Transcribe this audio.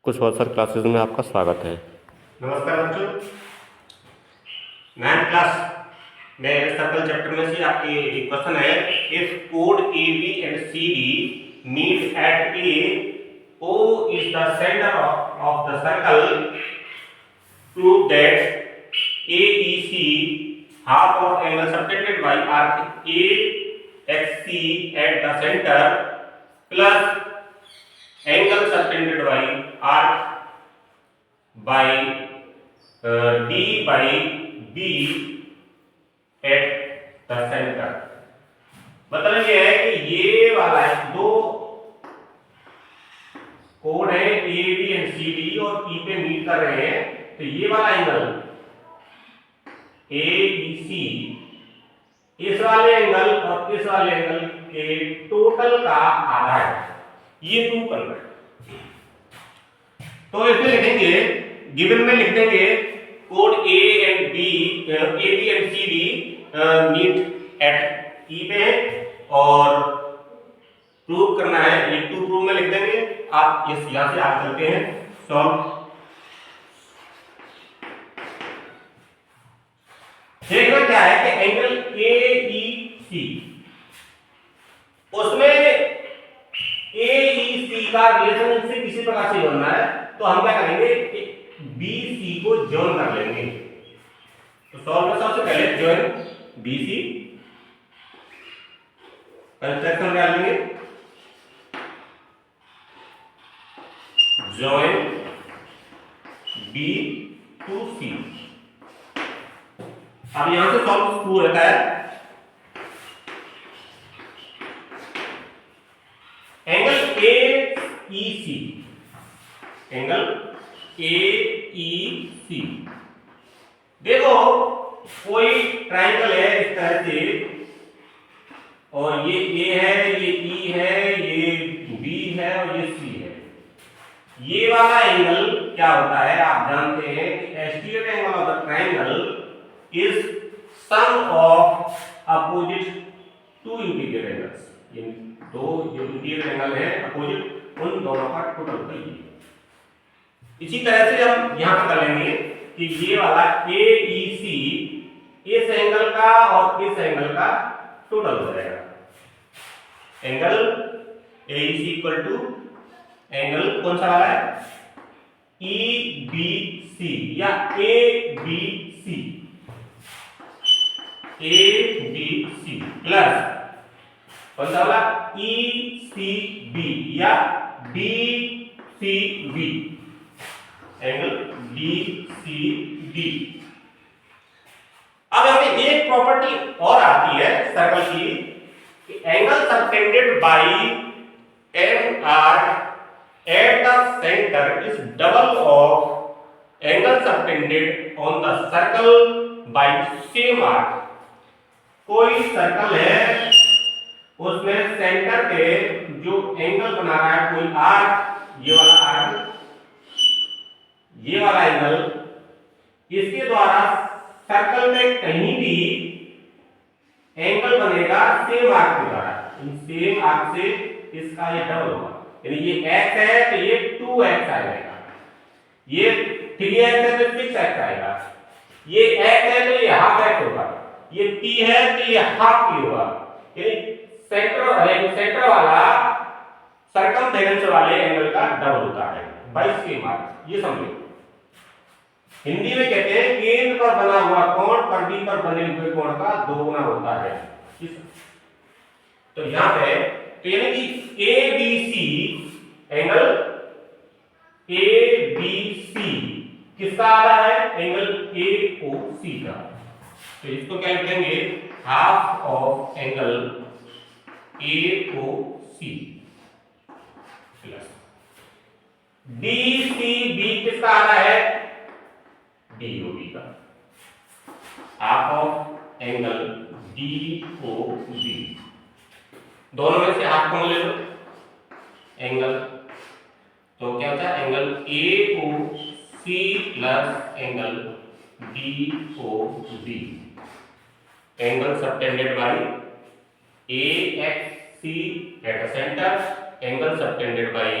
कुछ और sir classes में आपका स्वागत है। नमस्कार बच्चों, 9th क्लास में सर्कल चैप्टर में से आपकी एक क्वेश्चन है, इफ कोड A B and C D meet at A, O is the centre of the circle, prove that A E C half of angle subtended by arc A X C at the center plus angle subtended by arc by D by B at the center। मतलब ये है कि ये वाला है, दो कोड है A B and C D और ई पे मीट कर रहे हैं, तो ये वाला एंगल ए बी सी इस वाले एंगल और इस वाले एंगल के टोटल का आधा है, ये प्रूव करना है। तो इसमें लिखेंगे, गिवन में लिख देंगे कोड A and B, A B and C D meet at E पे और प्रूव करना है, ये टू प्रूव में लिख देंगे। आप इस यहां से आप चलते हैं सॉल्व। देखना क्या है कि एंगल ए ई सी, उसमें ए ई सी का रिलेशन से किसी प्रकार से जोड़ना है, तो हम क्या करेंगे कि बी सी को जॉइन कर लेंगे। तो सॉल्व में सबसे पहले जॉइन बी सी कंस्ट्रक्शन डाल लेंगे, जॉइन बी टू सी। अब यहां से सॉल्व शुरू रहता है। Angle A E C, angle A E सी, देखो कोई ट्रायंगल है इस तरह से, और ये ए है, ये ई है, ये बी है और ये सी है। ये वाला एंगल क्या होता है, आप जानते हैं कि exterior angle of the triangle is sum of opposite two interior angles। ये दो जो इंटीरियर एंगल है अपोजिट, उन दोनों का टोटल करिए। इसी तरह से हम यहां पे कर लेंगे कि ये वाला ए ई सी इस एंगल का और इस एंगल का टोटल हो जाएगा। Angle A E C equal to angle कौन सा वाला है, ई बी सी या A B C, A B C plus कौन सा वाला ई सी बी या D C B, angle D C B. अब हमें एक प्रॉपर्टी और आती है सर्कल की कि angle subtended bye an arc eight the centre is double of angle subtended on the circle by same arc. कोई सर्कल है, उसमें सेंटर पे जो एंगल बना रहा है कोई आर्क, ये वाला आर्क, ये वाला एंगल, इसके द्वारा सर्कल में कहीं भी एंगल बनेगा सेम आर्क के द्वारा। सेम आर्क से इसका ये डबल होगा, यानी ये x है तो ये 2x आएगा, ये 3x है तो 6x आएगा, ये x है तो ये हाफ x होगा, ये p है तो ये हाफ p होगा। यानी सेंटर वाला सर्कमफेरेंस वाले एंगल का डबल होता है बाय सेम आर्क। ये समझो, हिंदी में कहते हैं केंद्र पर बना हुआ कोण परिधि पर बने हुए कोण का दोगुना होता है। तो यहां पे तो यानी कि A B C, angle A B C किसका आ रहा है, एंगल ए ओ सी का। तो इसको क्या लिखेंगे, half of angle A O C plus D C B किसका आ रहा है, डी ओ बी का, half of angle D O B. दोनों में से हाफ कौन ले लो, एंगल, तो क्या होता है angle A O C plus angle D O B, angle subtended by A X C at the centre, angle subtended bye